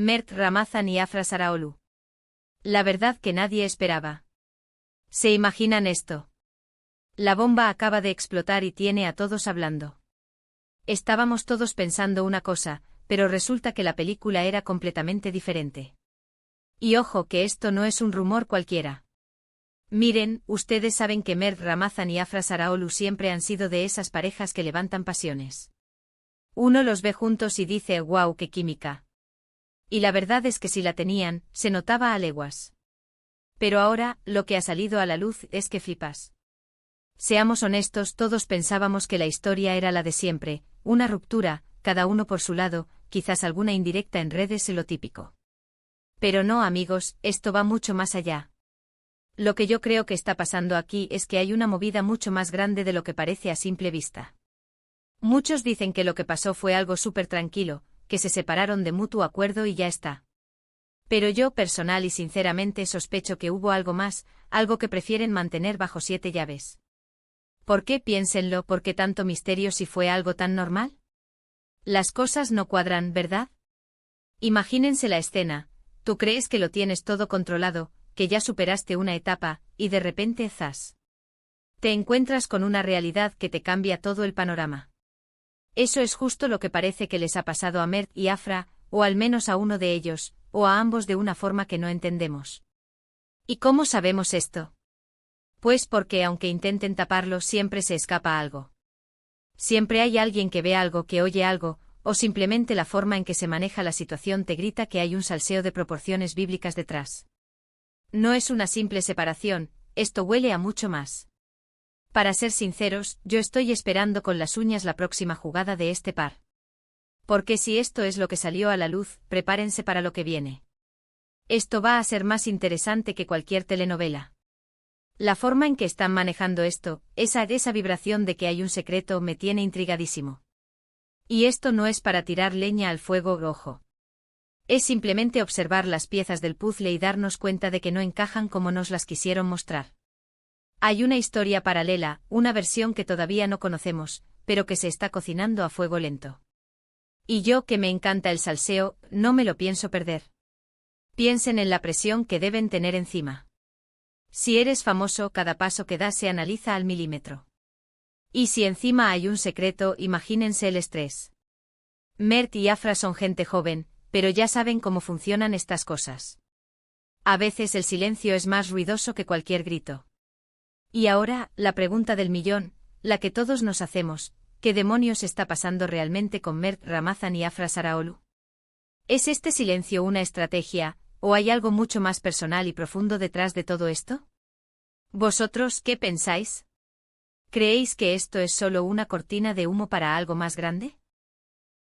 Mert Ramazan y Afra Saraolu. La verdad que nadie esperaba. ¿Se imaginan esto? La bomba acaba de explotar y tiene a todos hablando. Estábamos todos pensando una cosa, pero resulta que la película era completamente diferente. Y ojo que esto no es un rumor cualquiera. Miren, ustedes saben que Mert Ramazan y Afra Saraolu siempre han sido de esas parejas que levantan pasiones. Uno los ve juntos y dice «wow, qué química». Y la verdad es que si la tenían, se notaba a leguas. Pero ahora, lo que ha salido a la luz es que flipas. Seamos honestos, todos pensábamos que la historia era la de siempre, una ruptura, cada uno por su lado, quizás alguna indirecta en redes y lo típico. Pero no, amigos, esto va mucho más allá. Lo que yo creo que está pasando aquí es que hay una movida mucho más grande de lo que parece a simple vista. Muchos dicen que lo que pasó fue algo súper tranquilo, que se separaron de mutuo acuerdo y ya está. Pero yo personal y sinceramente sospecho que hubo algo más, algo que prefieren mantener bajo 7 llaves. ¿Por qué? Piénsenlo, ¿por qué tanto misterio si fue algo tan normal? Las cosas no cuadran, ¿verdad? Imagínense la escena, tú crees que lo tienes todo controlado, que ya superaste una etapa, y de repente ¡zas! Te encuentras con una realidad que te cambia todo el panorama. Eso es justo lo que parece que les ha pasado a Mert y Afra, o al menos a uno de ellos, o a ambos de una forma que no entendemos. ¿Y cómo sabemos esto? Pues porque aunque intenten taparlo siempre se escapa algo. Siempre hay alguien que ve algo, que oye algo, o simplemente la forma en que se maneja la situación te grita que hay un salseo de proporciones bíblicas detrás. No es una simple separación, esto huele a mucho más. Para ser sinceros, yo estoy esperando con las uñas la próxima jugada de este par. Porque si esto es lo que salió a la luz, prepárense para lo que viene. Esto va a ser más interesante que cualquier telenovela. La forma en que están manejando esto, esa vibración de que hay un secreto me tiene intrigadísimo. Y esto no es para tirar leña al fuego, ojo. Es simplemente observar las piezas del puzzle y darnos cuenta de que no encajan como nos las quisieron mostrar. Hay una historia paralela, una versión que todavía no conocemos, pero que se está cocinando a fuego lento. Y yo, que me encanta el salseo, no me lo pienso perder. Piensen en la presión que deben tener encima. Si eres famoso, cada paso que das se analiza al milímetro. Y si encima hay un secreto, imagínense el estrés. Mert y Afra son gente joven, pero ya saben cómo funcionan estas cosas. A veces el silencio es más ruidoso que cualquier grito. Y ahora, la pregunta del millón, la que todos nos hacemos, ¿qué demonios está pasando realmente con Mert Ramazan y Afra Saraolu? ¿Es este silencio una estrategia, o hay algo mucho más personal y profundo detrás de todo esto? ¿Vosotros qué pensáis? ¿Creéis que esto es solo una cortina de humo para algo más grande?